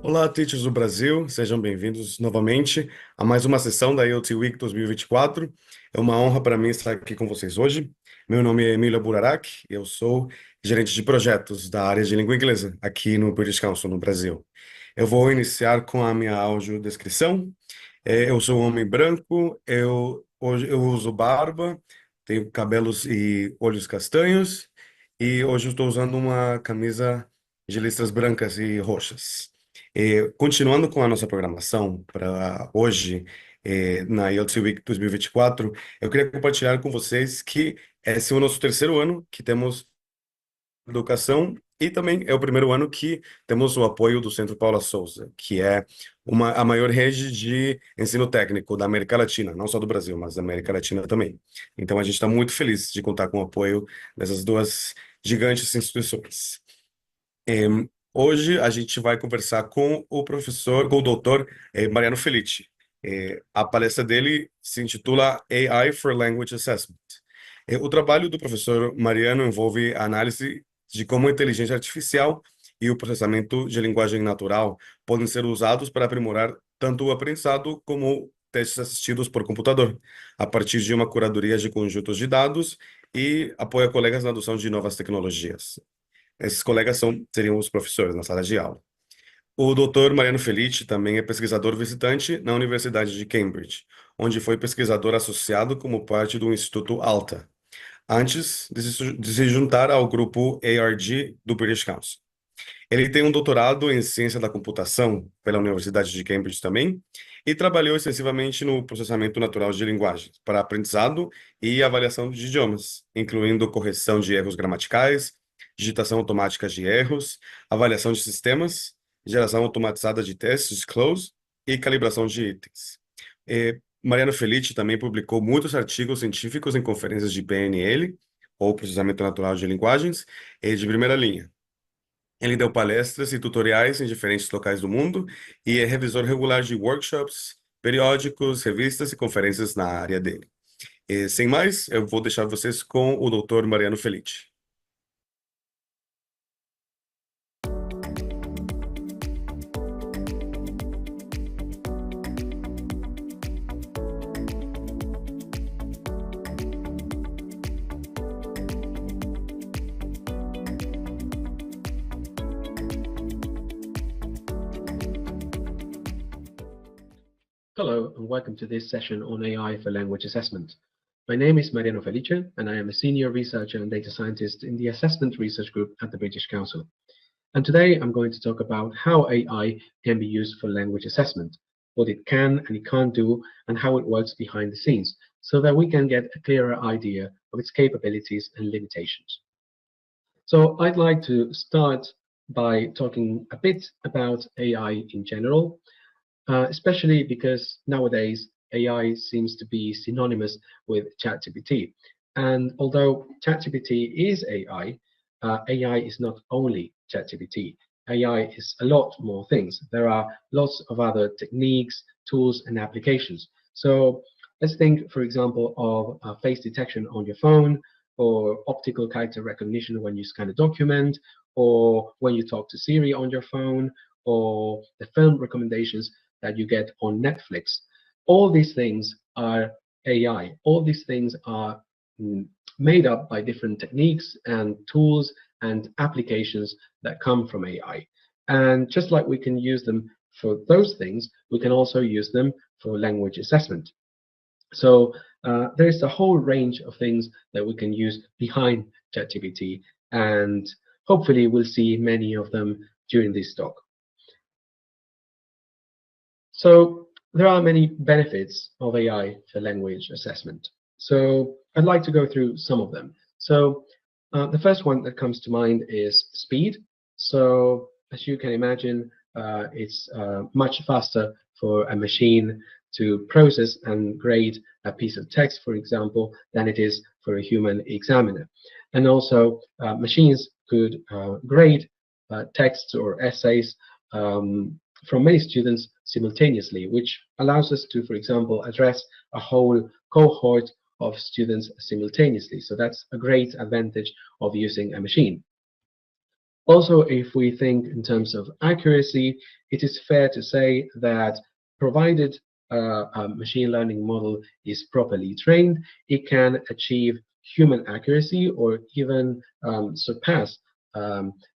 Olá, teachers do Brasil, sejam bem-vindos novamente a mais uma sessão da ELT Week 2024. É uma honra para mim estar aqui com vocês hoje. Meu nome é Emílio Burarac, eu sou gerente de projetos da área de língua inglesa aqui no British Council, no Brasil. Eu vou iniciar com a minha audiodescrição. Eu sou um homem branco, hoje eu uso barba, tenho cabelos e olhos castanhos, e hoje eu estou usando uma camisa de listras brancas e roxas. Continuando com a nossa programação para hoje, na ELT Week 2024, eu queria compartilhar com vocês que esse é o nosso terceiro ano que temos educação e também é o primeiro ano que temos o apoio do Centro Paula Souza, que é a maior rede de ensino técnico da América Latina, não só do Brasil, mas da América Latina também. Então a gente está muito feliz de contar com o apoio dessas duas gigantes instituições. Hoje a gente vai conversar com o professor, com o doutor Mariano Felice. A palestra dele se intitula AI for Language Assessment. O trabalho do professor Mariano envolve a análise de como a inteligência artificial e o processamento de linguagem natural podem ser usados para aprimorar tanto o aprendizado como testes assistidos por computador, a partir de uma curadoria de conjuntos de dados e apoia colegas na adoção de novas tecnologias. Esses colegas seriam os professores na sala de aula. O doutor Mariano Felice também é pesquisador visitante na Universidade de Cambridge, onde foi pesquisador associado como parte do Instituto Alta, antes de se juntar ao grupo ARG do British Council. Ele tem um doutorado em ciência da computação pela Universidade de Cambridge também, e trabalhou extensivamente no processamento natural de linguagens para aprendizado e avaliação de idiomas, incluindo correção de erros gramaticais, digitação automática de erros, avaliação de sistemas, geração automatizada de testes, close, e calibração de itens. Mariano Felice também publicou muitos artigos científicos em conferências de PNL, ou processamento natural de linguagens, e de primeira linha. Ele deu palestras e tutoriais em diferentes locais do mundo e é revisor regular de workshops, periódicos, revistas e conferências na área dele. E, sem mais, eu vou deixar vocês com o Dr. Mariano Felice. Hello, and welcome to this session on AI for language assessment. My name is Mariano Felice, and I am a senior researcher and data scientist in the Assessment Research Group at the British Council. And today I'm going to talk about how AI can be used for language assessment, what it can and it can't do, and how it works behind the scenes, so that we can get a clearer idea of its capabilities and limitations. So I'd like to start by talking a bit about AI in general, especially because nowadays AI seems to be synonymous with ChatGPT. And although ChatGPT is AI, AI is not only ChatGPT. AI is a lot more things. There are lots of other techniques, tools, and applications. So let's think, for example, of face detection on your phone, or optical character recognition when you scan a document, or when you talk to Siri on your phone, or the film recommendations that you get on Netflix. All these things are AI. All these things are made up by different techniques and tools and applications that come from AI. And just like we can use them for those things, we can also use them for language assessment. So there's a whole range of things that we can use behind ChatGPT, and hopefully we'll see many of them during this talk. So there are many benefits of AI for language assessment. So I'd like to go through some of them. So the first one that comes to mind is speed. So as you can imagine, it's much faster for a machine to process and grade a piece of text, for example, than it is for a human examiner. And also machines could grade texts or essays from many students simultaneously, which allows us to, for example, address a whole cohort of students simultaneously. So that's a great advantage of using a machine. Also, if we think in terms of accuracy, it is fair to say that provided a machine learning model is properly trained, it can achieve human accuracy or even surpass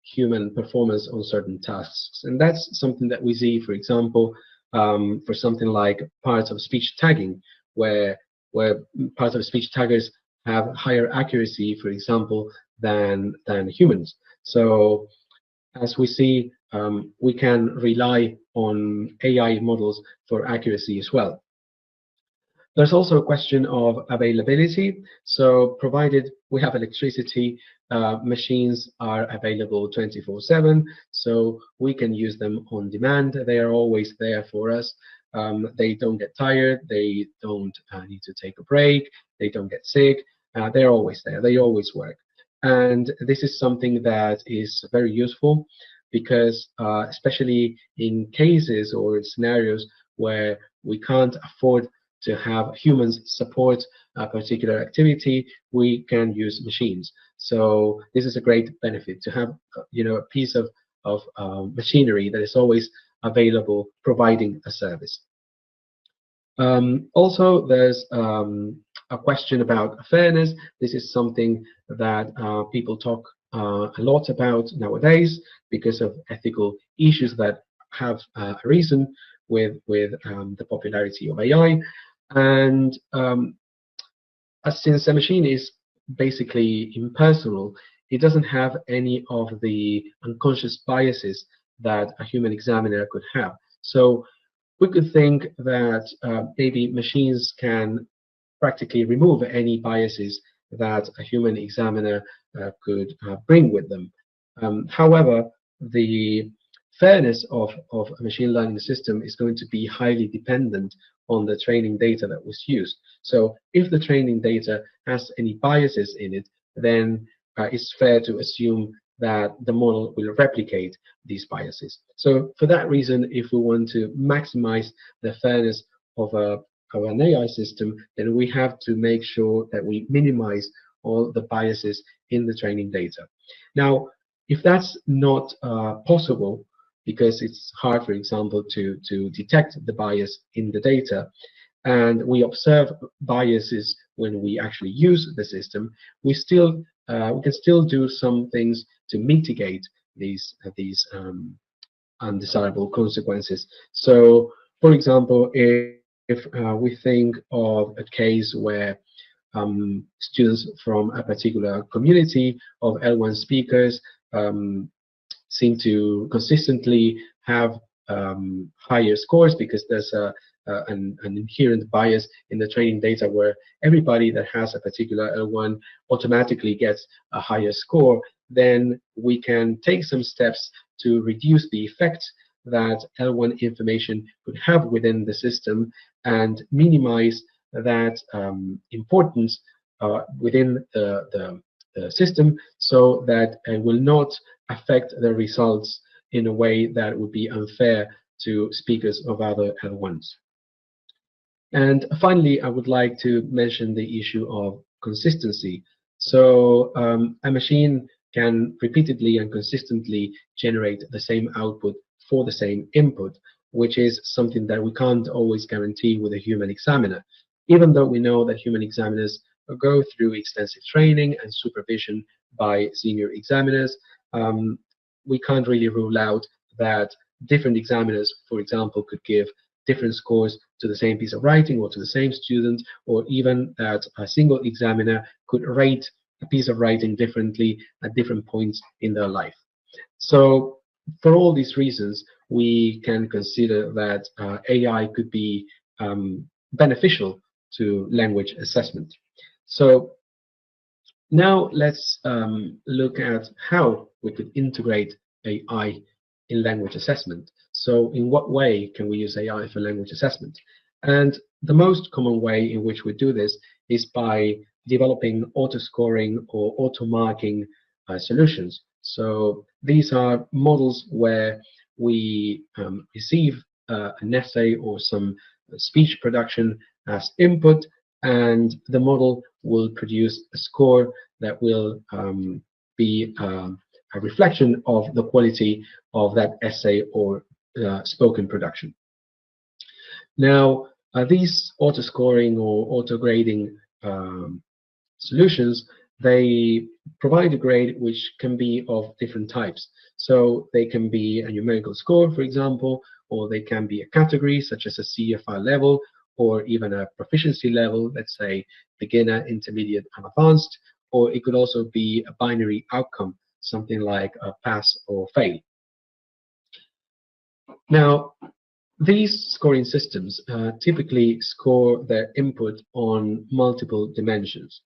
human performance on certain tasks. And that's something that we see, for example, for something like parts of speech tagging, where parts of speech taggers have higher accuracy, for example, than humans. So as we see, we can rely on AI models for accuracy as well. There's also a question of availability. So provided we have electricity, machines are available 24/7, so we can use them on demand. They are always there for us. They don't get tired. They don't need to take a break. They don't get sick. They're always there. They always work. And this is something that is very useful because especially in cases or scenarios where we can't afford to have humans support a particular activity, we can use machines. So this is a great benefit to have, a piece of machinery that is always available, providing a service. Also, there's a question about fairness. This is something that people talk a lot about nowadays because of ethical issues that have arisen with the popularity of AI. And since a machine is basically impersonal, it doesn't have any of the unconscious biases that a human examiner could have. So we could think that maybe machines can practically remove any biases that a human examiner could bring with them. However, the fairness of a machine learning system is going to be highly dependent on the training data that was used. So if the training data has any biases in it, then it's fair to assume that the model will replicate these biases. So for that reason, if we want to maximize the fairness of an AI system, then we have to make sure that we minimize all the biases in the training data. Now, if that's not possible, because it's hard, for example, to detect the bias in the data, and we observe biases when we actually use the system, we can still do some things to mitigate these undesirable consequences. So, for example, if we think of a case where students from a particular community of L1 speakers seem to consistently have higher scores because there's an inherent bias in the training data where everybody that has a particular L1 automatically gets a higher score, then we can take some steps to reduce the effects that L1 information could have within the system and minimize that importance within the system so that it will not affect the results in a way that would be unfair to speakers of other L1s. And finally, I would like to mention the issue of consistency. So a machine can repeatedly and consistently generate the same output for the same input, which is something that we can't always guarantee with a human examiner. Even though we know that human examiners go through extensive training and supervision by senior examiners, we can't really rule out that different examiners, for example, could give different scores to the same piece of writing or to the same student, or even that a single examiner could rate a piece of writing differently at different points in their life. So for all these reasons, we can consider that AI could be beneficial to language assessment. So now let's look at how we could integrate AI in language assessment. So in what way can we use AI for language assessment? And the most common way in which we do this is by developing auto-scoring or auto-marking solutions. So these are models where we receive an essay or some speech production as input, and the model will produce a score that will be a reflection of the quality of that essay or spoken production. Now, these auto-scoring or auto-grading solutions, they provide a grade which can be of different types. So they can be a numerical score, for example, or they can be a category such as a CFR level, or even a proficiency level, let's say beginner, intermediate, and advanced, or it could also be a binary outcome, something like a pass or fail. Now, these scoring systems typically score their input on multiple dimensions.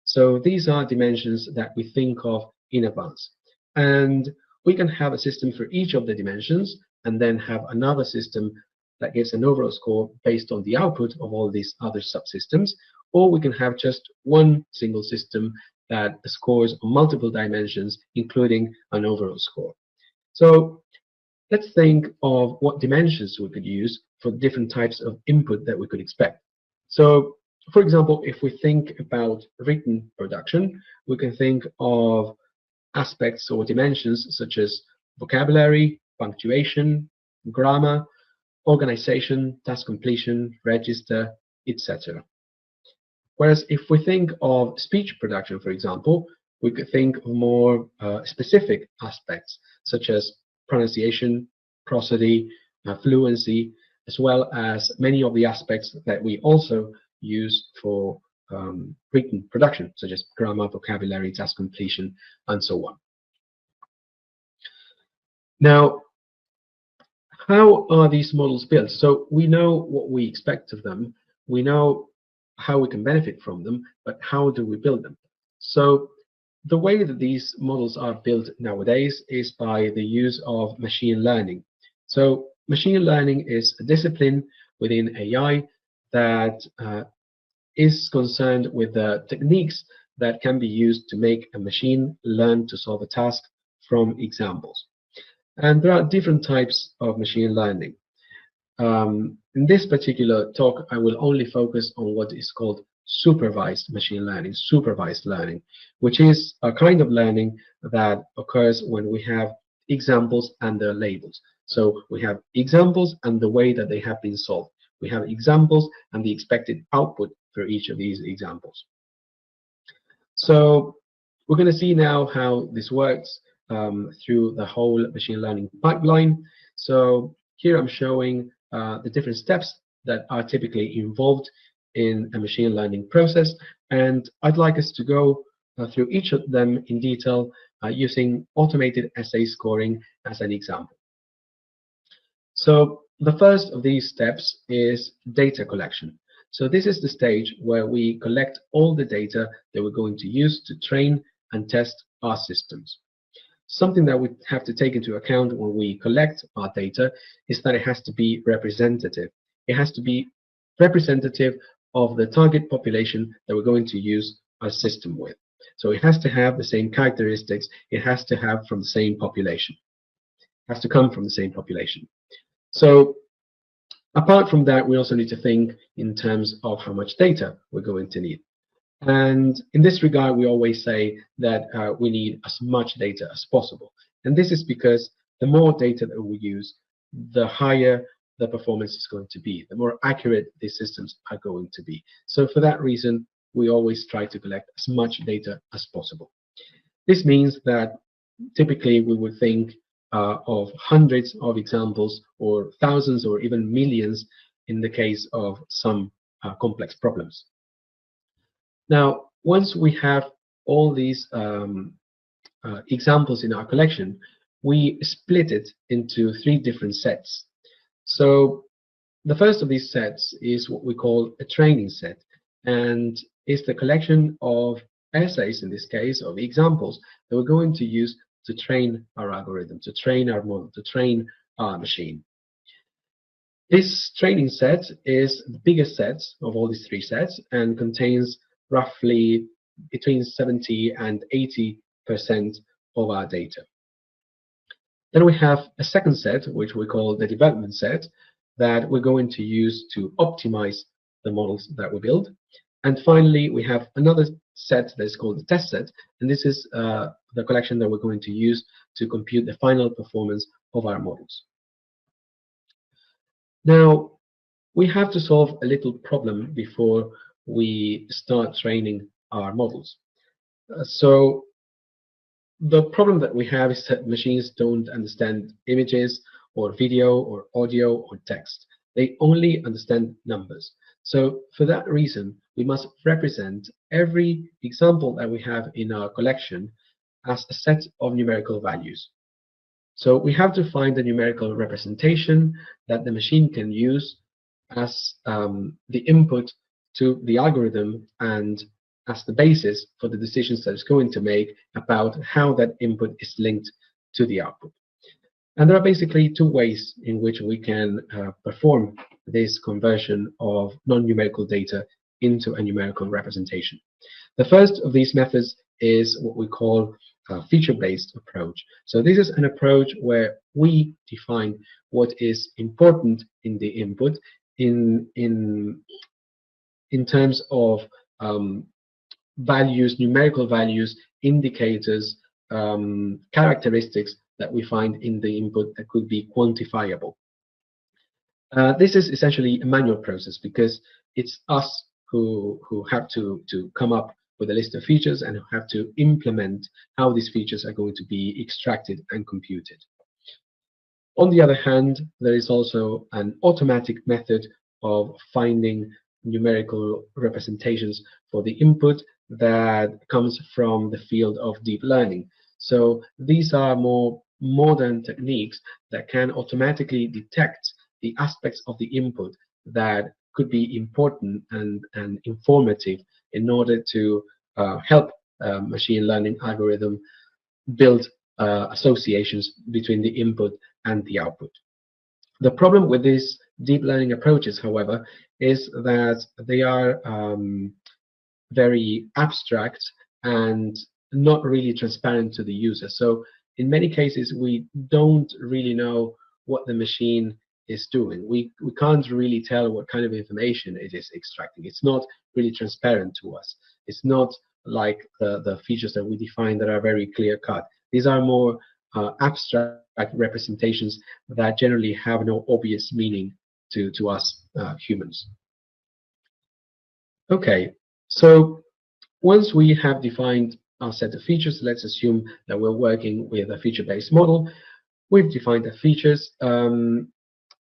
So these are dimensions that we think of in advance. And we can have a system for each of the dimensions and then have another system that gives an overall score based on the output of all these other subsystems. Or we can have just one single system that scores on multiple dimensions, including an overall score. So let's think of what dimensions we could use for different types of input that we could expect. So, for example, if we think about written production, we can think of aspects or dimensions such as vocabulary, punctuation, grammar, organization, task completion, register, etc. Whereas if we think of speech production, for example, we could think of more specific aspects such as pronunciation, prosody, fluency, as well as many of the aspects that we also use for written production, such as grammar, vocabulary, task completion, and so on. Now, how are these models built? So we know what we expect of them. We know how we can benefit from them, but how do we build them? So the way that these models are built nowadays is by the use of machine learning. So machine learning is a discipline within AI that is concerned with the techniques that can be used to make a machine learn to solve a task from examples. And there are different types of machine learning. In this particular talk, I will only focus on what is called supervised machine learning, supervised learning, which is a kind of learning that occurs when we have examples and their labels. So we have examples and the way that they have been solved. We have examples and the expected output for each of these examples. So we're going to see now how this works through the whole machine learning pipeline. So here I'm showing the different steps that are typically involved in a machine learning process, and I'd like us to go through each of them in detail using automated essay scoring as an example. So the first of these steps is data collection. So this is the stage where we collect all the data that we're going to use to train and test our systems. Something that we have to take into account when we collect our data is that it has to be representative. It has to be representative of the target population that we're going to use our system with. So it has to have the same characteristics. It has to have from the same population. It has to come from the same population. So apart from that, we also need to think in terms of how much data we're going to need. And in this regard, we always say that we need as much data as possible. And this is because the more data that we use, the higher the performance is going to be, the more accurate these systems are going to be. So for that reason, we always try to collect as much data as possible. This means that typically we would think of hundreds of examples or thousands or even millions in the case of some complex problems. Now, once we have all these examples in our collection, we split it into 3 different sets. So the first of these sets is what we call a training set, and it's the collection of essays, in this case, of examples that we're going to use to train our algorithm, to train our model, to train our machine. This training set is the biggest set of all these 3 sets and contains roughly between 70 and 80% of our data. Then we have a second set, which we call the development set, that we're going to use to optimize the models that we build. And finally, we have another set that is called the test set, and this is the collection that we're going to use to compute the final performance of our models. Now, we have to solve a little problem before we start training our models. So the problem that we have is that machines don't understand images or video or audio or text. They only understand numbers. So for that reason, we must represent every example that we have in our collection as a set of numerical values. So we have to find a numerical representation that the machine can use as the input to the algorithm and as the basis for the decisions that it's going to make about how that input is linked to the output. And there are basically two ways in which we can perform this conversion of non-numerical data into a numerical representation. The first of these methods is what we call a feature-based approach. So this is an approach where we define what is important in the input in terms of values, numerical values, indicators, characteristics that we find in the input that could be quantifiable. This is essentially a manual process because it's us who have to come up with a list of features and who have to implement how these features are going to be extracted and computed. On the other hand, there is also an automatic method of finding numerical representations for the input that comes from the field of deep learning. So these are more modern techniques that can automatically detect the aspects of the input that could be important and informative in order to help machine learning algorithm build associations between the input and the output. The problem with these deep learning approaches, however, is that they are very abstract and not really transparent to the user. So in many cases, we don't really know what the machine is doing. We can't really tell what kind of information it is extracting. It's not really transparent to us. It's not like the features that we define that are very clear cut. These are more abstract representations that generally have no obvious meaning to us humans. Okay, so once we have defined our set of features, let's assume that we're working with a feature-based model. We've defined the features.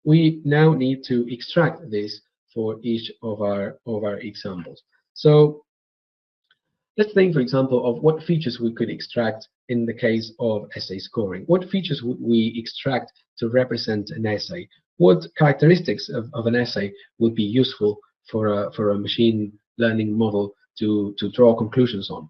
We now need to extract this for each of our examples. So let's think, for example, of what features we could extract in the case of essay scoring. What features would we extract to represent an essay? What characteristics of an essay would be useful for a machine learning model to draw conclusions on?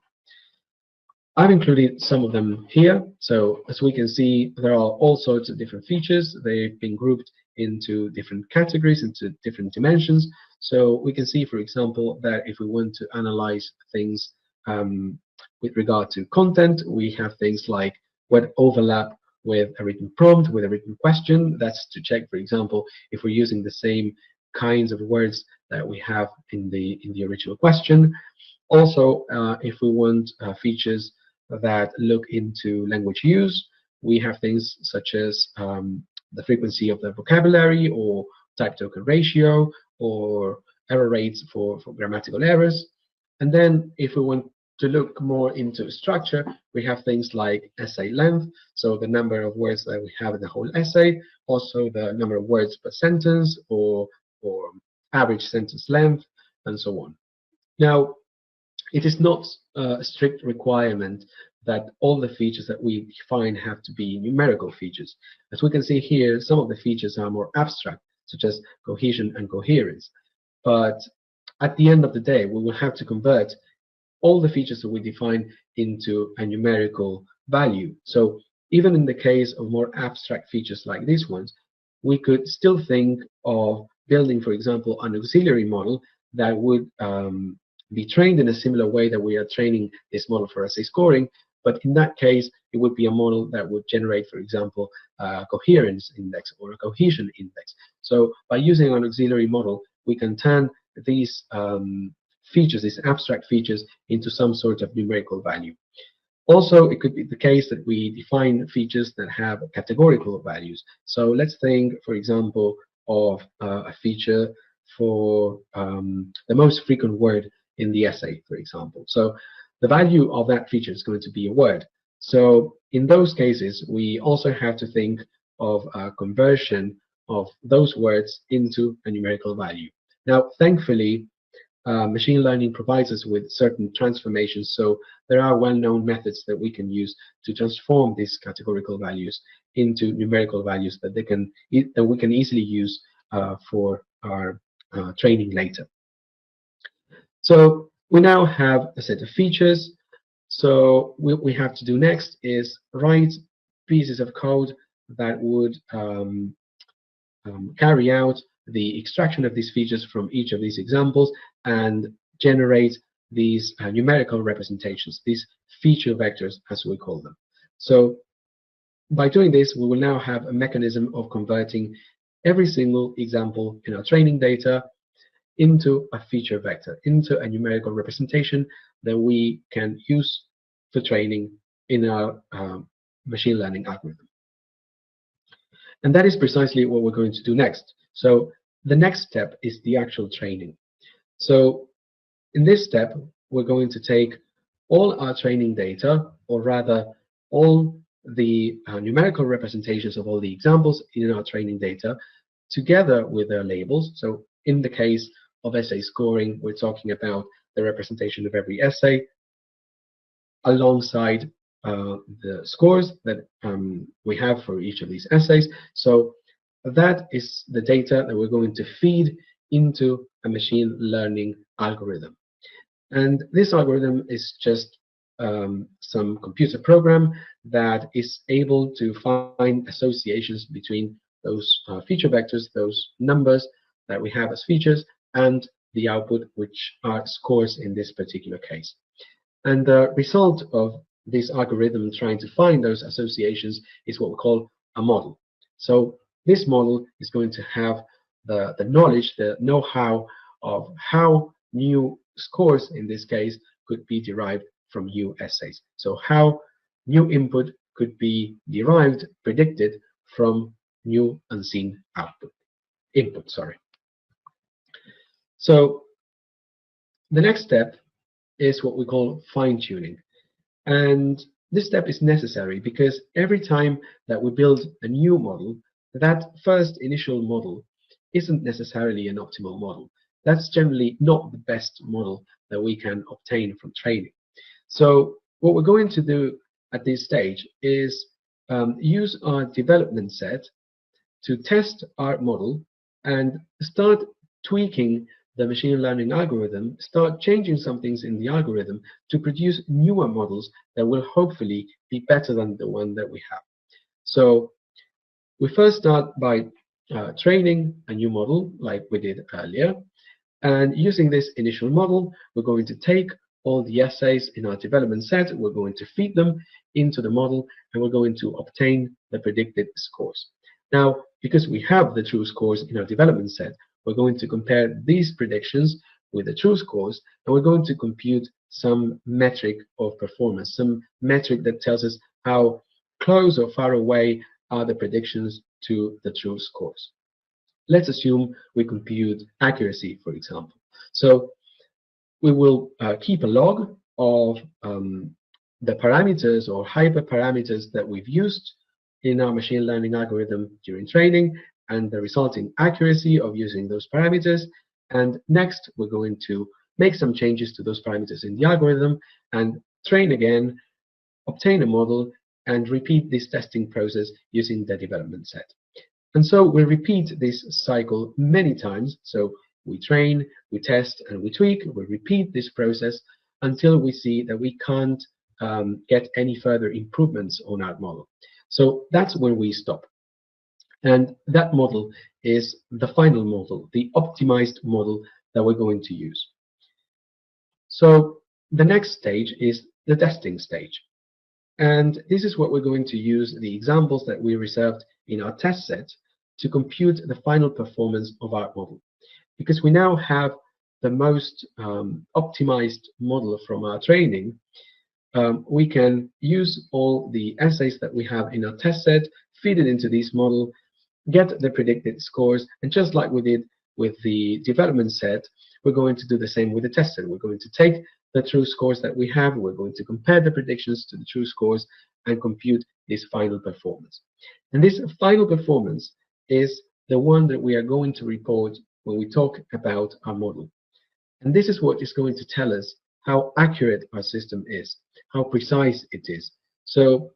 I've included some of them here. So as we can see, there are all sorts of different features. They've been grouped into different categories, into different dimensions. So we can see, for example, that if we want to analyze things with regard to content, we have things like what overlap with a written prompt, with a written question. That's to check, for example, if we're using the same kinds of words that we have in the original question. Also, if we want features that look into language use, we have things such as the frequency of the vocabulary, or type token ratio, or error rates for grammatical errors. And then if we want to look more into structure, we have things like essay length, so the number of words that we have in the whole essay, also the number of words per sentence, or average sentence length, and so on. Now, it is not a strict requirement that all the features that we define have to be numerical features. As we can see here, some of the features are more abstract, such as cohesion and coherence. But at the end of the day, we will have to convert all the features that we define into a numerical value. So even in the case of more abstract features like these ones, we could still think of building, for example, an auxiliary model that would be trained in a similar way that we are training this model for essay scoring. But in that case, it would be a model that would generate, for example, a coherence index or a cohesion index. So by using an auxiliary model, we can turn these features, these abstract features, into some sort of numerical value. Also, it could be the case that we define features that have categorical values. So let's think, for example, of a feature for the most frequent word in the essay, for example. So the value of that feature is going to be a word. So in those cases, we also have to think of a conversion of those words into a numerical value. Now, thankfully, machine learning provides us with certain transformations, so there are well-known methods that we can use to transform these categorical values into numerical values that we can easily use for our training later. So we now have a set of features. So what we have to do next is write pieces of code that would carry out the extraction of these features from each of these examples and generate these numerical representations, these feature vectors, as we call them. So by doing this, we will now have a mechanism of converting every single example in our training data into a feature vector, into a numerical representation that we can use for training in our machine learning algorithm. And that is precisely what we're going to do next. So the next step is the actual training. So in this step, we're going to take all our training data, or rather all the numerical representations of all the examples in our training data, together with their labels. So in the case of essay scoring, we're talking about the representation of every essay alongside the scores that we have for each of these essays. So that is the data that we're going to feed into a machine learning algorithm. And this algorithm is just some computer program that is able to find associations between those feature vectors, those numbers that we have as features, and the output, which are scores in this particular case. And the result of this algorithm trying to find those associations is what we call a model. So this model is going to have the knowledge, the know-how of how new scores, in this case, could be derived from new essays. So how new input could be derived, predicted from new unseen input. So the next step is what we call fine-tuning. And this step is necessary because every time that we build a new model, that first initial model isn't necessarily an optimal model. That's generally not the best model that we can obtain from training. So what we're going to do at this stage is use our development set to test our model and start tweaking the machine learning algorithm, start changing some things in the algorithm to produce newer models that will hopefully be better than the one that we have. So we first start by training a new model like we did earlier. And using this initial model, we're going to take all the essays in our development set, we're going to feed them into the model, and we're going to obtain the predicted scores. Now, because we have the true scores in our development set, we're going to compare these predictions with the true scores, and we're going to compute some metric of performance, some metric that tells us how close or far away are the predictions to the true scores. Let's assume we compute accuracy, for example. So we will keep a log of the parameters or hyperparameters that we've used in our machine learning algorithm during training and the resulting accuracy of using those parameters. And next, we're going to make some changes to those parameters in the algorithm and train again, obtain a model, and repeat this testing process using the development set. And so we repeat this cycle many times. So we train, we test, and we tweak. We repeat this process until we see that we can't get any further improvements on our model. So that's when we stop. And that model is the final model, the optimized model that we're going to use. So the next stage is the testing stage. And this is what we're going to use the examples that we reserved in our test set to compute the final performance of our model. Because we now have the most optimized model from our training, we can use all the essays that we have in our test set, feed it into this model, get the predicted scores, and just like we did with the development set, we're going to do the same with the test set. We're going to take the true scores that we have, we're going to compare the predictions to the true scores, and compute this final performance. And this final performance is the one that we are going to report when we talk about our model. And this is what is going to tell us how accurate our system is, how precise it is. So,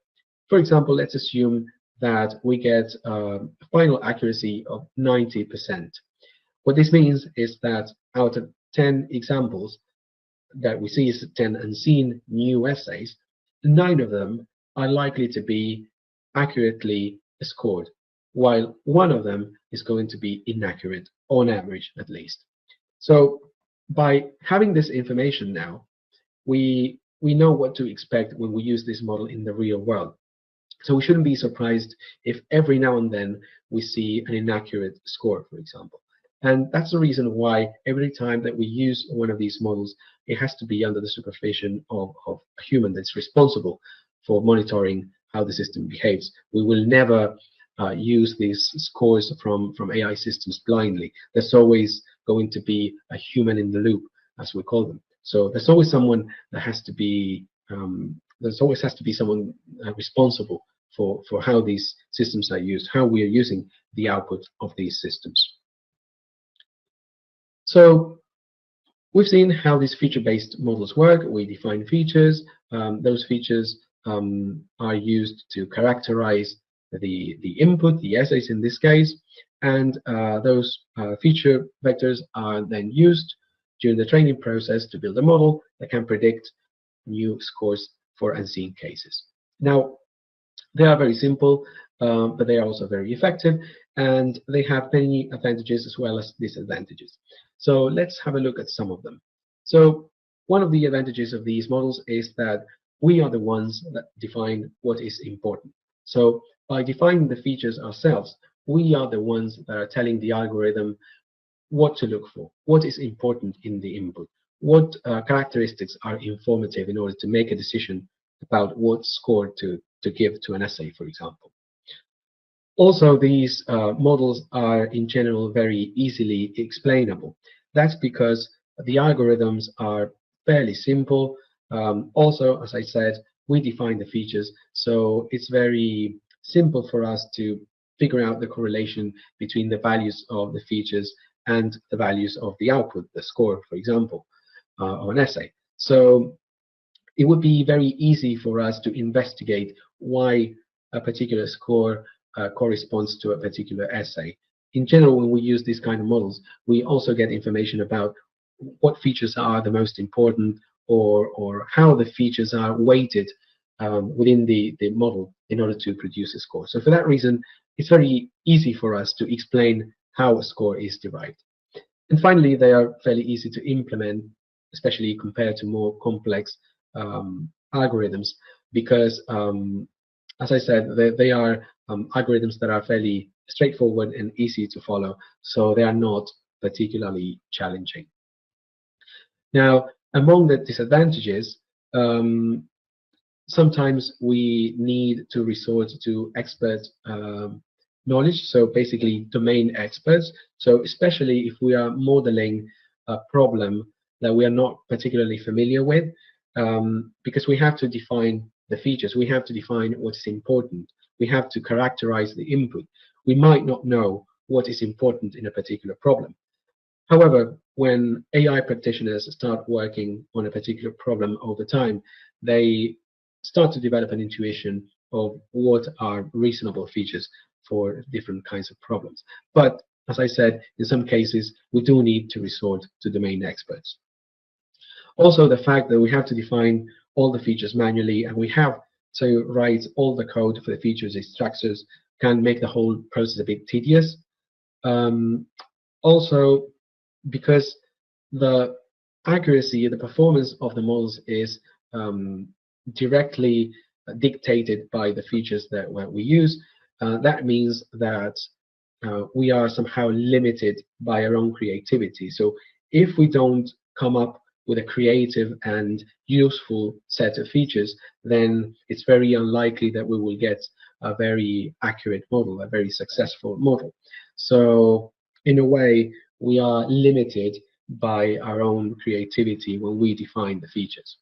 for example, let's assume that we get a final accuracy of 90%. What this means is that out of 10 examples that we see as 10 unseen new essays, 9 of them are likely to be accurately scored, while 1 of them is going to be inaccurate, on average at least. So by having this information now, we know what to expect when we use this model in the real world. So we shouldn't be surprised if every now and then we see an inaccurate score, for example. And that's the reason why every time that we use one of these models, it has to be under the supervision of a human that's responsible for monitoring how the system behaves. We will never use these scores from AI systems blindly. There's always going to be a human in the loop, as we call them. So there's always someone that has to be, there's always has to be someone responsible for how these systems are used, how we are using the output of these systems. So we've seen how these feature-based models work. We define features. Those features are used to characterize the input, the essays in this case, and those feature vectors are then used during the training process to build a model that can predict new scores for unseen cases. Now, they are very simple, but they are also very effective, and they have many advantages as well as disadvantages. So let's have a look at some of them. So one of the advantages of these models is that we are the ones that define what is important. So by defining the features ourselves, we are the ones that are telling the algorithm what to look for, what is important in the input, what characteristics are informative in order to make a decision about what score to give to an essay, for example. Also, these models are in general very easily explainable. That's because the algorithms are fairly simple. Also, as I said, we define the features, so it's very simple for us to figure out the correlation between the values of the features and the values of the output, the score, for example, of an essay. So it would be very easy for us to investigate why a particular score corresponds to a particular essay. In general, when we use these kind of models, we also get information about what features are the most important, or how the features are weighted within the model in order to produce a score. So for that reason, it's very easy for us to explain how a score is derived. And finally, they are fairly easy to implement, especially compared to more complex algorithms, because as I said, they are algorithms that are fairly straightforward and easy to follow, so they are not particularly challenging. Now, among the disadvantages, sometimes we need to resort to expert knowledge, so basically domain experts. So especially if we are modeling a problem that we are not particularly familiar with, because we have to define the features, we have to define what is important, we have to characterize the input. We might not know what is important in a particular problem. However, when AI practitioners start working on a particular problem over time, they start to develop an intuition of what are reasonable features for different kinds of problems. But as I said, in some cases, we do need to resort to domain experts. Also, the fact that we have to define all the features manually and we have to write all the code for the features extractors can make the whole process a bit tedious. Also, because the accuracy, the performance of the models is directly dictated by the features that we use, that means that we are somehow limited by our own creativity. So if we don't come up with a creative and useful set of features, then it's very unlikely that we will get a very accurate model, a very successful model. So in a way, we are limited by our own creativity when we define the features.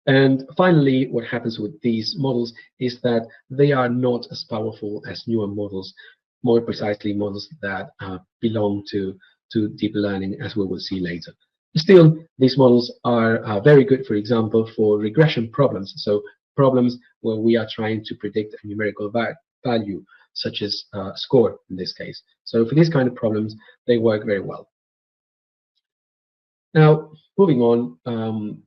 And finally, what happens with these models is that they are not as powerful as newer models, more precisely models that belong to deep learning, as we will see later. Still, these models are very good, for example, for regression problems. So problems where we are trying to predict a numerical value, such as score in this case. So for these kind of problems, they work very well. Now, moving on,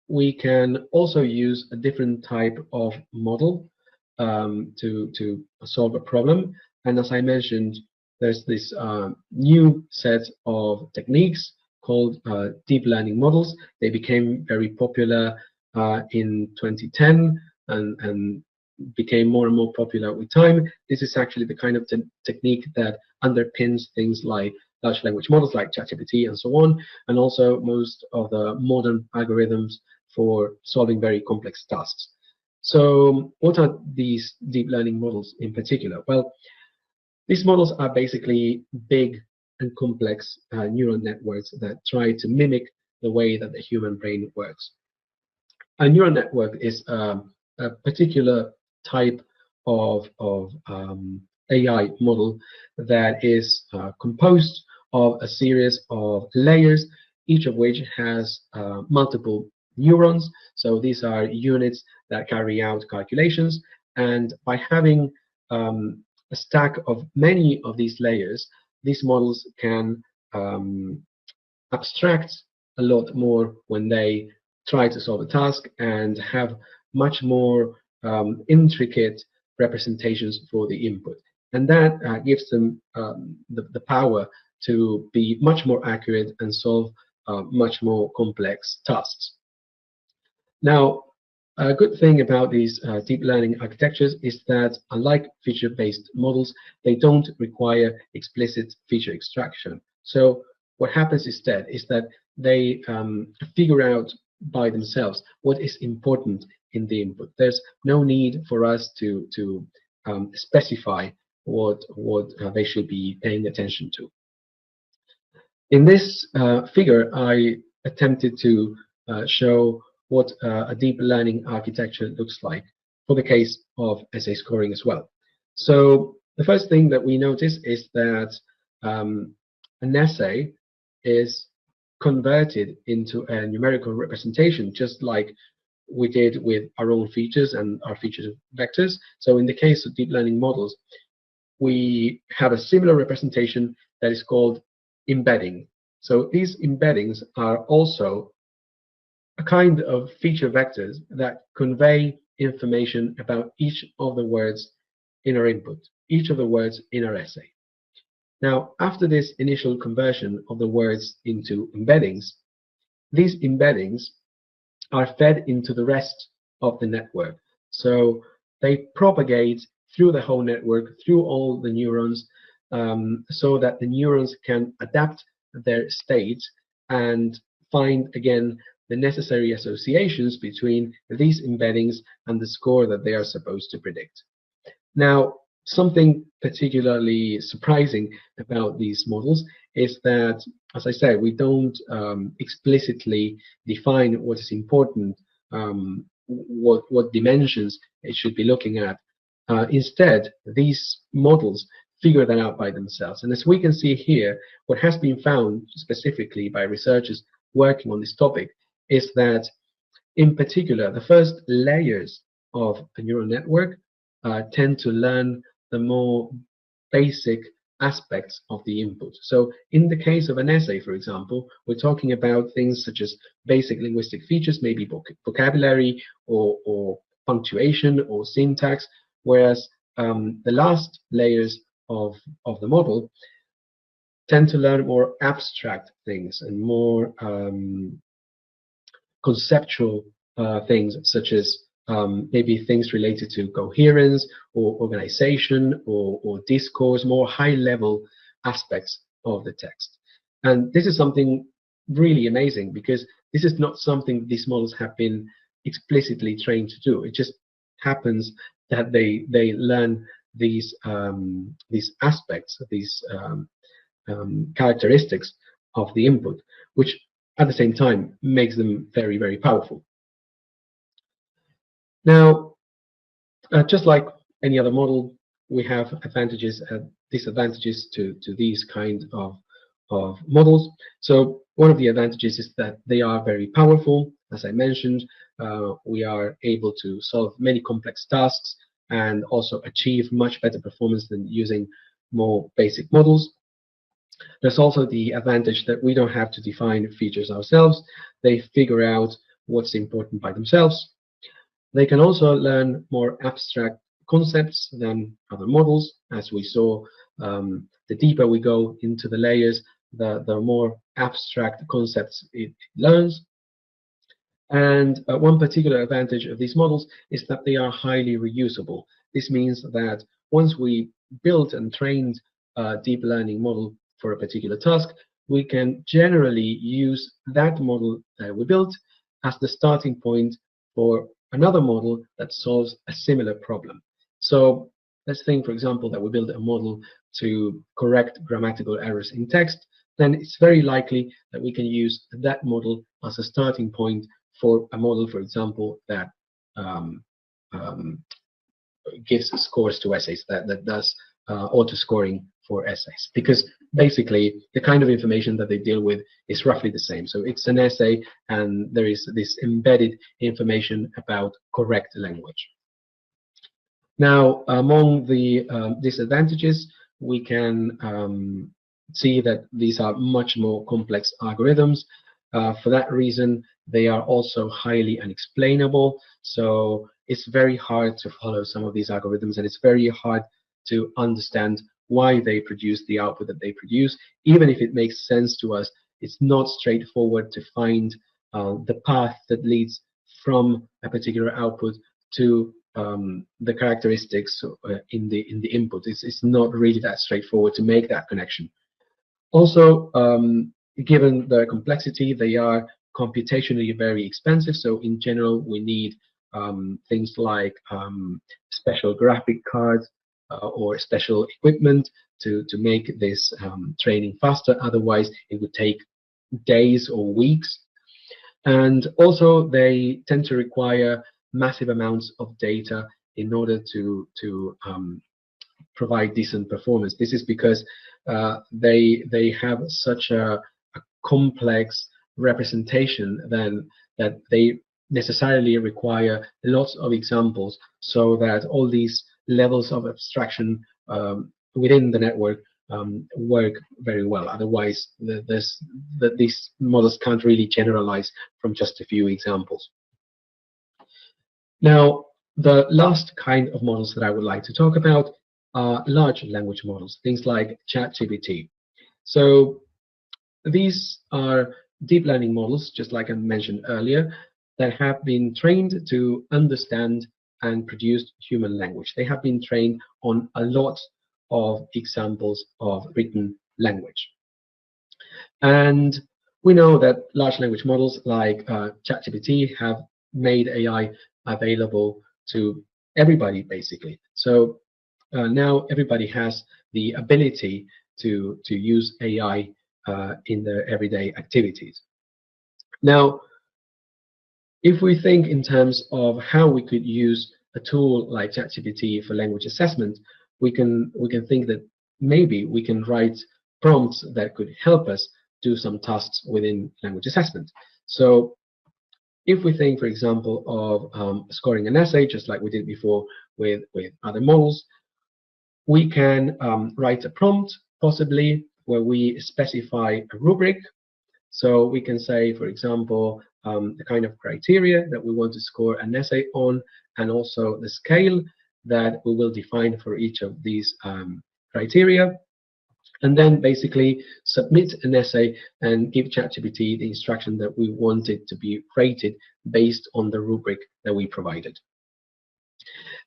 we can also use a different type of model to solve a problem. And as I mentioned, there's this new set of techniques called deep learning models. They became very popular in 2010 and became more and more popular with time. This is actually the kind of technique that underpins things like large language models like ChatGPT and so on, and also most of the modern algorithms for solving very complex tasks. So what are these deep learning models in particular? Well, these models are basically big and complex neural networks that try to mimic the way that the human brain works. A neural network is a particular type of AI model that is composed of a series of layers, each of which has multiple neurons. So these are units that carry out calculations, and by having a stack of many of these layers, these models can abstract a lot more when they try to solve a task and have much more intricate representations for the input. And that gives them the power to be much more accurate and solve much more complex tasks. Now, a good thing about these deep learning architectures is that, unlike feature-based models, they don't require explicit feature extraction. So what happens instead is that they figure out by themselves what is important in the input. There's no need for us to specify what they should be paying attention to. In this figure, I attempted to show what a deep learning architecture looks like for the case of essay scoring as well. So the first thing that we notice is that an essay is converted into a numerical representation, just like we did with our own features and our feature vectors. So in the case of deep learning models, we have a similar representation that is called embedding. So these embeddings are also a kind of feature vectors that convey information about each of the words in our input, each of the words in our essay. Now, after this initial conversion of the words into embeddings, these embeddings are fed into the rest of the network. So they propagate through the whole network, through all the neurons, so that the neurons can adapt their state and find, again, the necessary associations between these embeddings and the score that they are supposed to predict. Now, something particularly surprising about these models is that, as I said, we don't explicitly define what is important, what dimensions it should be looking at. Instead, these models figure that out by themselves. And as we can see here, what has been found specifically by researchers working on this topic is that, in particular, the first layers of a neural network tend to learn the more basic aspects of the input. So in the case of an essay, for example, we're talking about things such as basic linguistic features, maybe vocabulary or punctuation or syntax, whereas the last layers of the model tend to learn more abstract things and more conceptual things, such as maybe things related to coherence or organization or discourse, more high-level aspects of the text. And this is something really amazing, because this is not something these models have been explicitly trained to do. It just happens that they learn these aspects, these characteristics of the input, which at the same time makes them very, very powerful. Now, just like any other model, we have advantages and disadvantages to these kind of models. So one of the advantages is that they are very powerful. As I mentioned, we are able to solve many complex tasks and also achieve much better performance than using more basic models. There's also the advantage that we don't have to define features ourselves. They figure out what's important by themselves. They can also learn more abstract concepts than other models. As we saw, the deeper we go into the layers, the more abstract concepts it learns. And one particular advantage of these models is that they are highly reusable. This means that once we build and trained a deep learning model for a particular task, we can generally use that model that we built as the starting point for another model that solves a similar problem. So let's think, for example, that we build a model to correct grammatical errors in text. Then it's very likely that we can use that model as a starting point for a model, for example, that gives scores to essays, that does auto scoring for essays, because basically the kind of information that they deal with is roughly the same. So it's an essay, and there is this embedded information about correct language. Now, among the disadvantages, we can see that these are much more complex algorithms. For that reason, they are also highly unexplainable. So it's very hard to follow some of these algorithms, and it's very hard to understand why they produce the output that they produce. Even if it makes sense to us, it's not straightforward to find the path that leads from a particular output to the characteristics in the input. It's not really that straightforward to make that connection. Also, given the complexity, they are computationally very expensive. So in general, we need things like special graphic cards or special equipment to make this training faster. Otherwise, it would take days or weeks. And also, they tend to require massive amounts of data in order to provide decent performance. This is because they have such a complex representation then that they necessarily require lots of examples, so that all these levels of abstraction within the network work very well. Otherwise, these models can't really generalize from just a few examples. Now, the last kind of models that I would like to talk about are large language models, things like ChatGPT. So these are deep learning models, just like I mentioned earlier, that have been trained to understand and produce human language. They have been trained on a lot of examples of written language. And we know that large language models like ChatGPT have made AI available to everybody, basically. So now everybody has the ability to use AI in their everyday activities. Now, if we think in terms of how we could use a tool like ChatGPT for language assessment, we can think that maybe we can write prompts that could help us do some tasks within language assessment. So if we think, for example, of scoring an essay, just like we did before with other models, we can write a prompt, possibly, where we specify a rubric. So we can say, for example, the kind of criteria that we want to score an essay on, and also the scale that we will define for each of these criteria. And then basically submit an essay and give ChatGPT the instruction that we want it to be rated based on the rubric that we provided.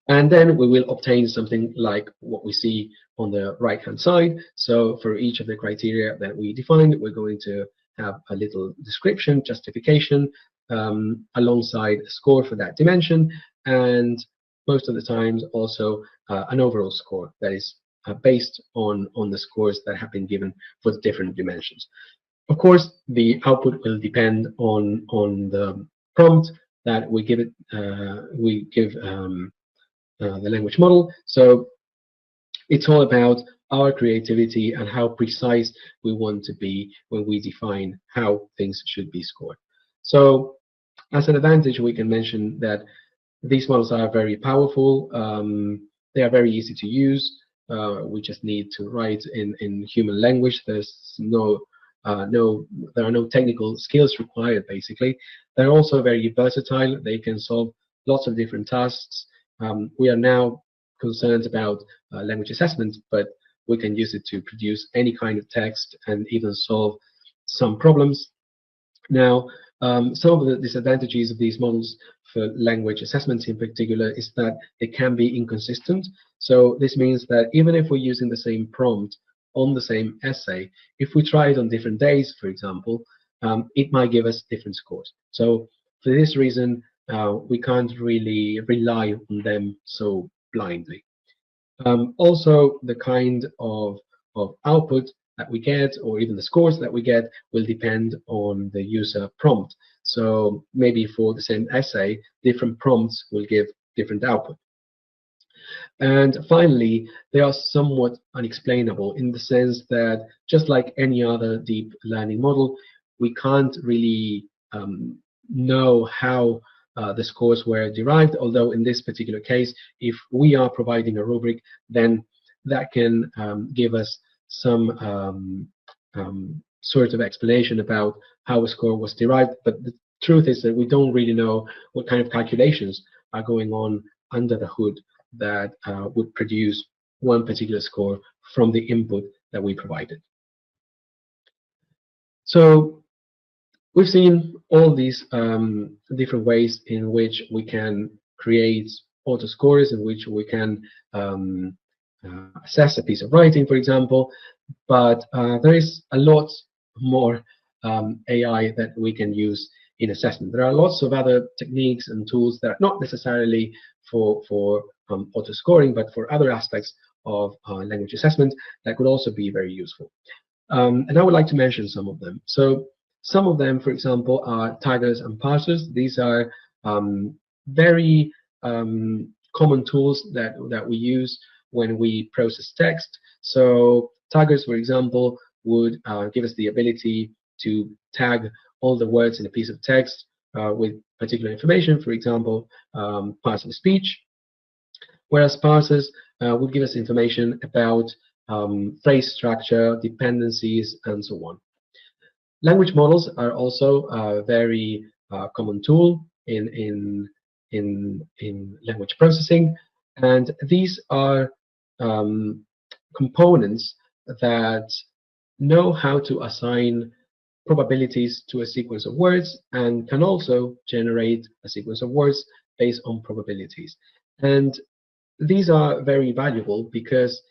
And then we will obtain something like what we see on the right-hand side. So for each of the criteria that we defined, we're going to have a little description, justification, alongside a score for that dimension, and most of the times also an overall score that is based on the scores that have been given for the different dimensions. Of course, the output will depend on the prompt that we give it. We give the language model. So it's all about our creativity and how precise we want to be when we define how things should be scored. So as an advantage, we can mention that these models are very powerful. They are very easy to use. We just need to write in human language. There's there are no technical skills required, basically. They're also very versatile. They can solve lots of different tasks. We are now concerned about language assessment, but we can use it to produce any kind of text and even solve some problems. Now, some of the disadvantages of these models for language assessments in particular is that they can be inconsistent. So this means that even if we're using the same prompt on the same essay, if we try it on different days, for example, it might give us different scores. So for this reason, we can't really rely on them so blindly. Also, the kind of output that we get, or even the scores that we get, will depend on the user prompt. So maybe for the same essay, different prompts will give different output. And finally, they are somewhat unexplainable in the sense that just like any other deep learning model, we can't really know how the scores were derived, although in this particular case, if we are providing a rubric, then that can give us some sort of explanation about how a score was derived. But the truth is that we don't really know what kind of calculations are going on under the hood that would produce one particular score from the input that we provided. So we've seen all these different ways in which we can create auto scores, in which we can assess a piece of writing, for example, but there is a lot more AI that we can use in assessment. There are lots of other techniques and tools that are not necessarily for auto scoring, but for other aspects of language assessment that could also be very useful. And I would like to mention some of them. So some of them, for example, are taggers and parsers. These are very common tools that we use when we process text. So taggers, for example, would give us the ability to tag all the words in a piece of text with particular information, for example, parts of speech, whereas parsers would give us information about phrase structure, dependencies, and so on. Language models are also a very common tool in language processing, and these are components that know how to assign probabilities to a sequence of words and can also generate a sequence of words based on probabilities. And these are very valuable because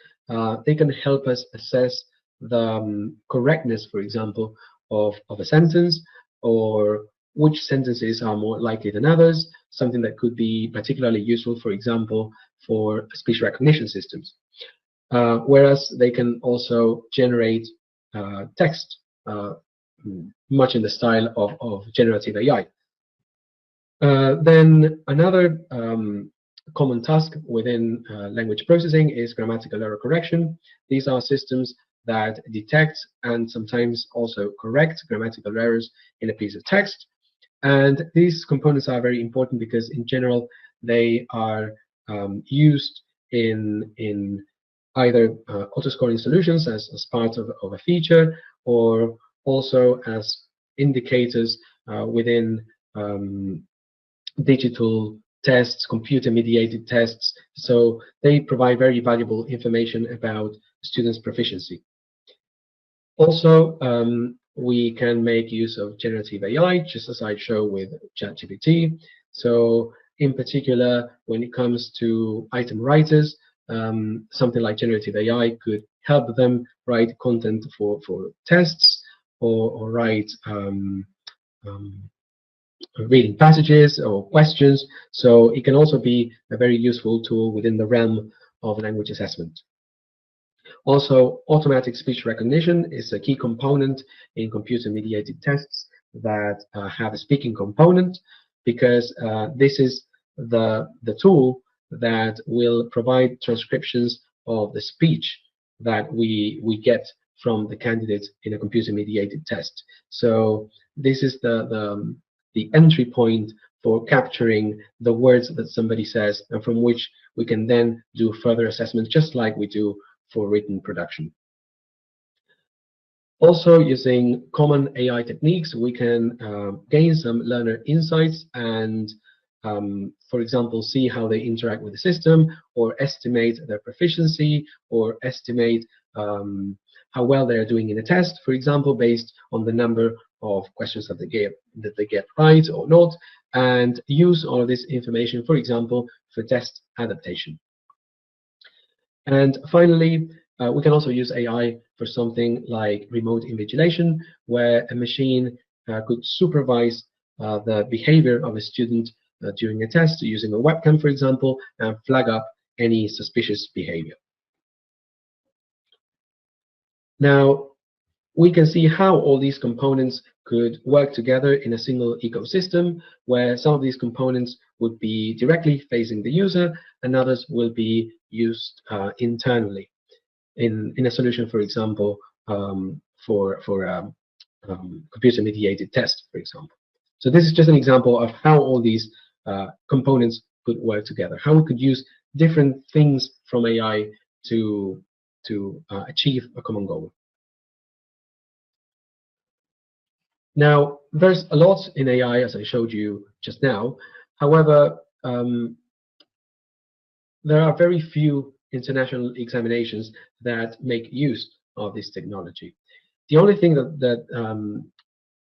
they can help us assess the correctness, for example, of a sentence, or which sentences are more likely than others, something that could be particularly useful, for example, for speech recognition systems. Whereas they can also generate text much in the style of generative AI. Then another common task within language processing is grammatical error correction. These are systems that detect and sometimes also correct grammatical errors in a piece of text. And these components are very important because in general they are used in either auto-scoring solutions as part of a feature, or also as indicators within digital tests, computer-mediated tests. So they provide very valuable information about students' proficiency. Also, we can make use of generative AI, just as I show with ChatGPT. So In particular, when it comes to item writers, something like generative AI could help them write content for tests, or write reading passages or questions. So it can also be a very useful tool within the realm of language assessment. Also, automatic speech recognition is a key component in computer-mediated tests that have a speaking component, because this is the tool that will provide transcriptions of the speech that we get from the candidate in a computer-mediated test. So this is the entry point for capturing the words that somebody says, and from which we can then do further assessment, just like we do for written production. Also, using common AI techniques, we can gain some learner insights and, for example, see how they interact with the system, or estimate their proficiency, or estimate how well they are doing in a test, for example, based on the number of questions that they get right or not, and use all of this information, for example, for test adaptation. And finally, we can also use AI for something like remote invigilation, where a machine could supervise the behavior of a student during a test using a webcam, for example, and flag up any suspicious behavior. Now, we can see how all these components could work together in a single ecosystem, where some of these components would be directly facing the user, and others will be used internally in a solution, for example, for computer-mediated test, for example. So this is just an example of how all these components could work together, how we could use different things from AI to achieve a common goal. Now, there's a lot in AI, as I showed you just now. However, there are very few international examinations that make use of this technology. The only thing that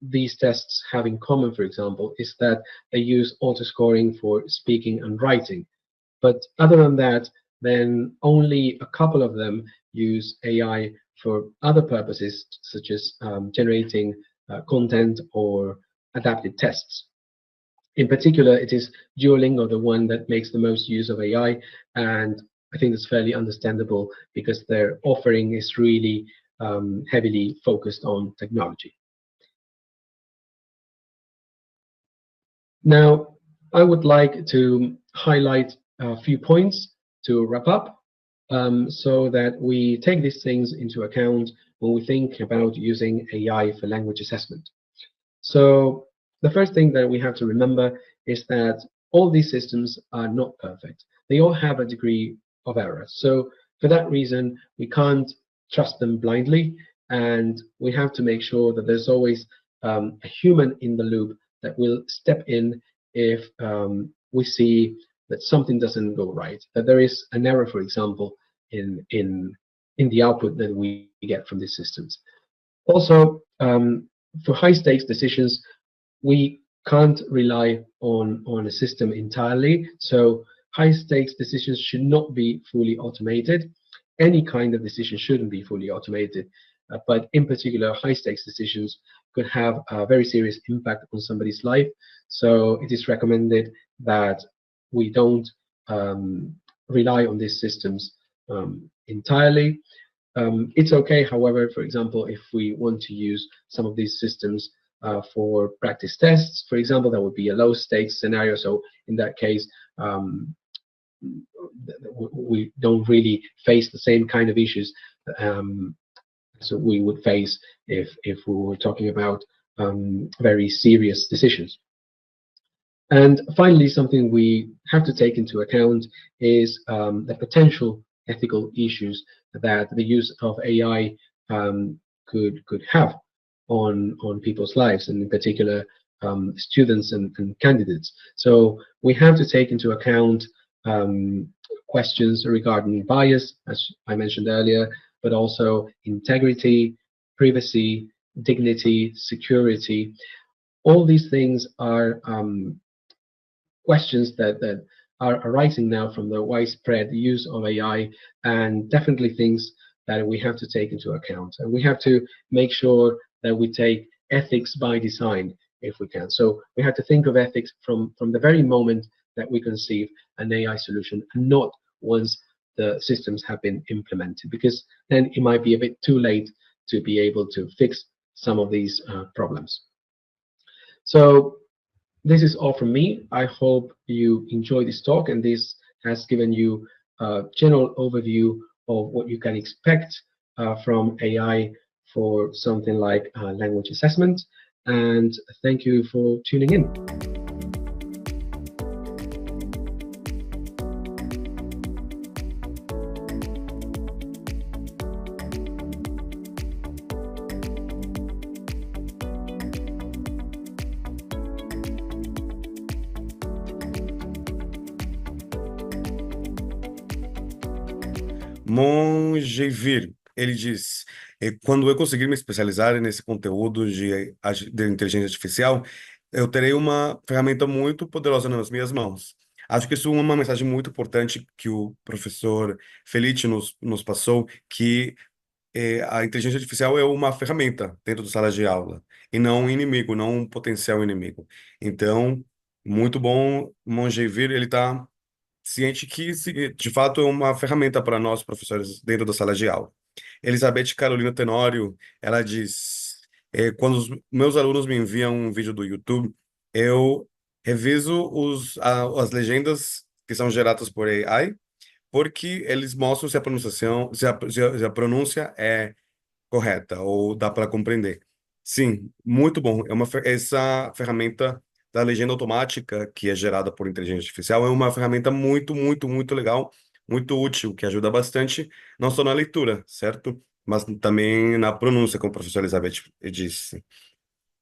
these tests have in common, for example, is that they use auto-scoring for speaking and writing. But other than that, then only a couple of them use AI for other purposes, such as generating content or adapted tests. In particular, it is Duolingo, the one that makes the most use of AI, and I think that's fairly understandable because their offering is really heavily focused on technology. Now, I would like to highlight a few points to wrap up, so that we take these things into account when we think about using AI for language assessment. So the first thing that we have to remember is that all these systems are not perfect. They all have a degree of error. So for that reason, we can't trust them blindly, and we have to make sure that there's always a human in the loop that will step in if we see that something doesn't go right, that there is an error, for example, in the output that we get from these systems. Also, for high-stakes decisions, we can't rely on a system entirely. So high-stakes decisions should not be fully automated. Any kind of decision shouldn't be fully automated, but in particular, high-stakes decisions could have a very serious impact on somebody's life. So it is recommended that we don't rely on these systems entirely. It's okay, however, for example, if we want to use some of these systems for practice tests, for example, that would be a low-stakes scenario. So in that case, we don't really face the same kind of issues so we would face if we were talking about very serious decisions. And finally, something we have to take into account is the potential ethical issues that the use of AI could have on people's lives, and in particular students and candidates. So we have to take into account questions regarding bias, as I mentioned earlier, but also integrity, privacy, dignity, security. All these things are questions that are arising now from the widespread use of AI, and definitely things that we have to take into account. And we have to make sure that we take ethics by design if we can. So we have to think of ethics from the very moment that we conceive an AI solution, and not once the systems have been implemented, because then it might be a bit too late to be able to fix some of these problems. So this is all from me. I hope you enjoy this talk, and this has given you a general overview of what you can expect from AI for something like language assessment. And thank you for tuning in. Mongevir, ele diz, quando eu conseguir me especializar nesse conteúdo de inteligência artificial, eu terei uma ferramenta muito poderosa nas minhas mãos. Acho que isso é uma mensagem muito importante que o professor Felice nos passou, que a inteligência artificial é uma ferramenta dentro da sala de aula, e não um inimigo, não um potencial inimigo. Então, muito bom, Mongevir, ele está ciente que, de fato, é uma ferramenta para nós, professores, dentro da sala de aula. Elizabeth Carolina Tenório, ela diz, quando os meus alunos me enviam um vídeo do YouTube, eu reviso as legendas que são geradas por AI, porque eles mostram se a pronunciação, se a pronúncia é correta ou dá para compreender. Sim, muito bom. Essa ferramenta da legenda automática que é gerada por inteligência artificial é uma ferramenta muito, muito, muito legal, muito útil, que ajuda bastante não só na leitura, certo? Mas também na pronúncia, como a professora Elizabeth disse.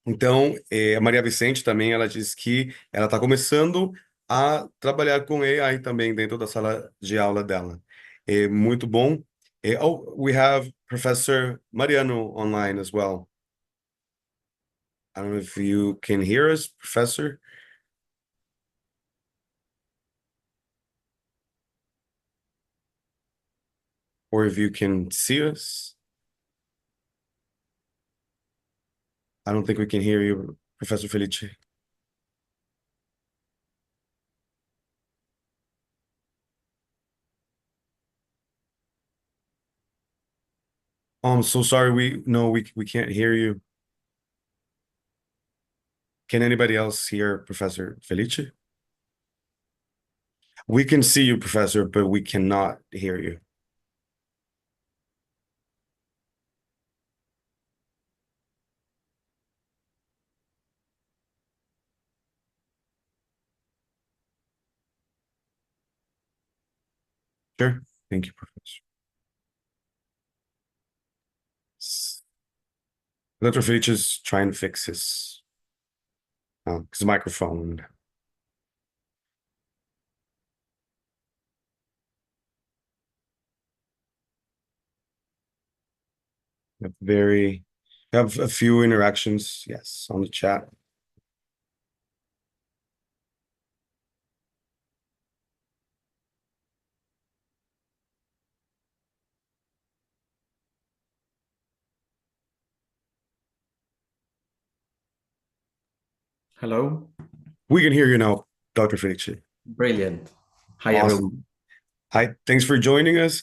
Então, a Maria Vicente também, ela diz que ela está começando a trabalhar com AI também dentro da sala de aula dela. É muito bom. Oh, we have Professor Mariano online as well. I don't know if you can hear us, Professor, or if you can see us. I don't think we can hear you, Professor Felice. Oh, I'm so sorry. We can't hear you. Can anybody else hear Professor Felice? We can see you, Professor, but we cannot hear you. Sure. Thank you, Professor. Dr. Felice is trying to fix his microphone. Have a few interactions, yes, on the chat. Hello. We can hear you now, Dr. Felice. Brilliant. Hi, Awesome. everyone. Hi, thanks for joining us.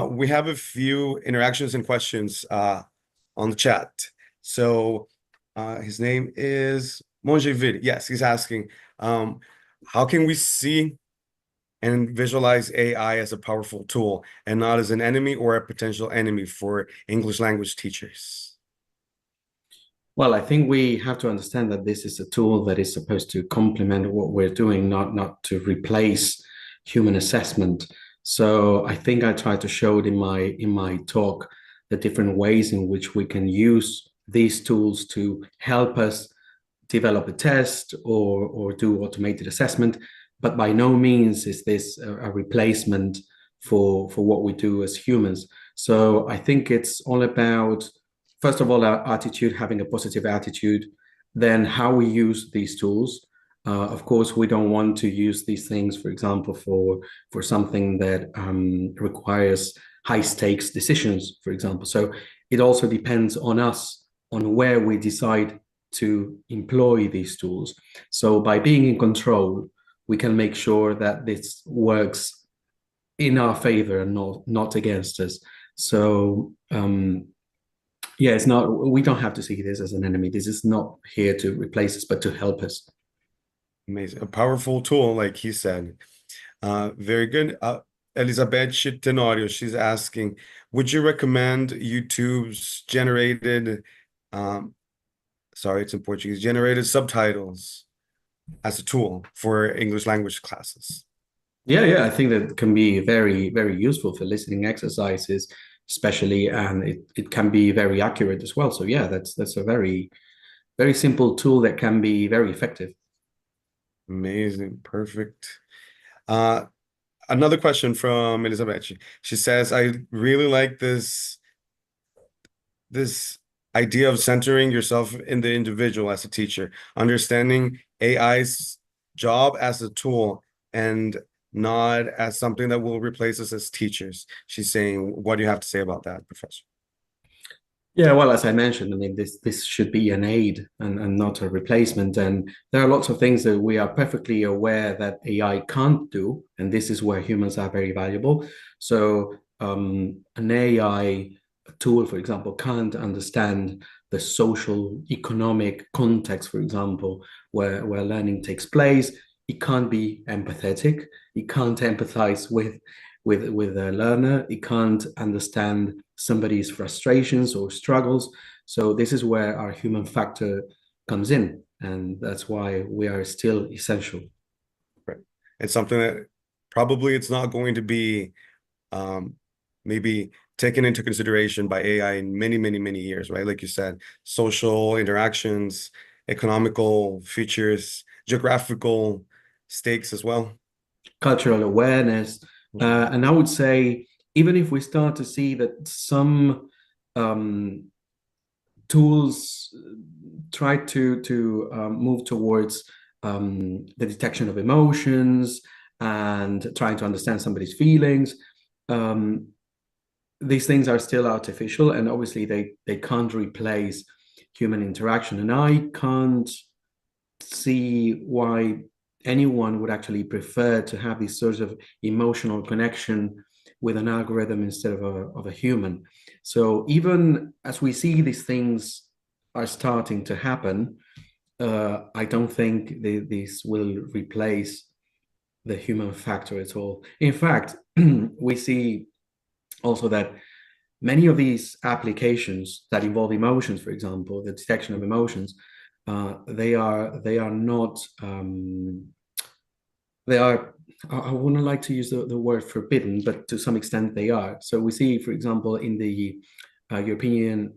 We have a few interactions and questions on the chat. So his name is Mongevid. Yes, he's asking, how can we see and visualize AI as a powerful tool and not as an enemy or a potential enemy for English language teachers? Well, I think we have to understand that this is a tool that is supposed to complement what we're doing, not to replace human assessment. So I think I tried to show it in my talk, the different ways in which we can use these tools to help us develop a test or do automated assessment. But by no means is this a replacement for what we do as humans. So I think it's all about, first of all, our attitude, having a positive attitude, then how we use these tools, Of course, we don't want to use these things, for example, for something that requires high stakes decisions, for example. So it also depends on us on where we decide to employ these tools. So by being in control, we can make sure that this works in our favor and not against us. So yeah, it's not. We don't have to see this as an enemy. This is not here to replace us, but to help us. Amazing. A powerful tool, like he said. Very good. Elizabeth Tenorio, she's asking, would you recommend YouTube's generated, sorry, it's in Portuguese, generated subtitles as a tool for English language classes? Yeah, I think that can be very, very useful for listening exercises, especially, and it can be very accurate as well. So yeah, that's a very, very simple tool that can be very effective. Amazing. Perfect. Uh, Another question from Elizabeth. She says, I really like this idea of centering yourself in the individual as a teacher, understanding AI's job as a tool and not as something that will replace us as teachers. She's saying, what do you have to say about that, Professor? Yeah, well, as I mentioned, I mean, this should be an aid and not a replacement. And there are lots of things that we are perfectly aware that AI can't do, and this is where humans are very valuable. So an AI tool, for example, can't understand the social, economic context, for example, where learning takes place. It can't be empathetic. It can't empathize with a learner. It can't understand somebody's frustrations or struggles. So this is where our human factor comes in, and that's why we are still essential. Right. It's something that probably it's not going to be maybe taken into consideration by AI in many, many, many years, right? Like you said, social interactions, economical features, geographical stakes as well. Cultural awareness. And I would say, even if we start to see that some tools try to move towards the detection of emotions and trying to understand somebody's feelings, these things are still artificial, and obviously they can't replace human interaction. And I can't see why anyone would actually prefer to have this sort of emotional connection with an algorithm instead of a human. So even as we see these things are starting to happen, I don't think this will replace the human factor at all. In fact, we see also that many of these applications that involve emotions, for example, the detection of emotions, they are not they are, I wouldn't like to use the word forbidden, but to some extent they are. So we see, for example, in the European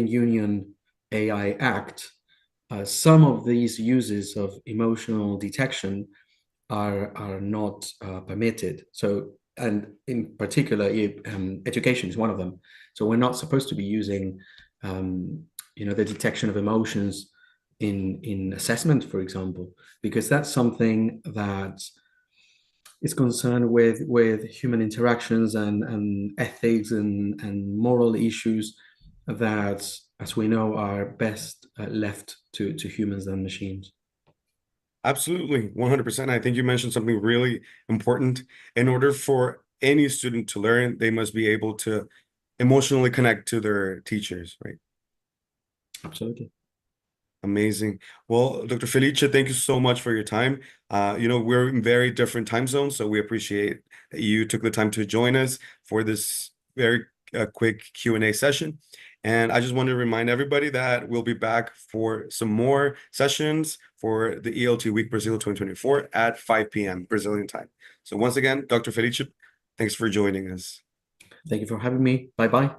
Union AI Act, some of these uses of emotional detection are not permitted. So, and in particular, education is one of them. So we're not supposed to be using, the detection of emotions in assessment, for example, because that's something that is concerned with human interactions and ethics and moral issues that, as we know, are best left to humans than machines. Absolutely, 100%. I think you mentioned something really important. In order for any student to learn, they must be able to emotionally connect to their teachers, right? Absolutely. Amazing. Well, Dr. Felice, thank you so much for your time. We're in very different time zones, so we appreciate that you took the time to join us for this very quick Q&A session. And I just want to remind everybody that we'll be back for some more sessions for the ELT Week Brazil 2024 at 5 p.m. Brazilian time. So once again, Dr. Felice, thanks for joining us. Thank you for having me. Bye-bye.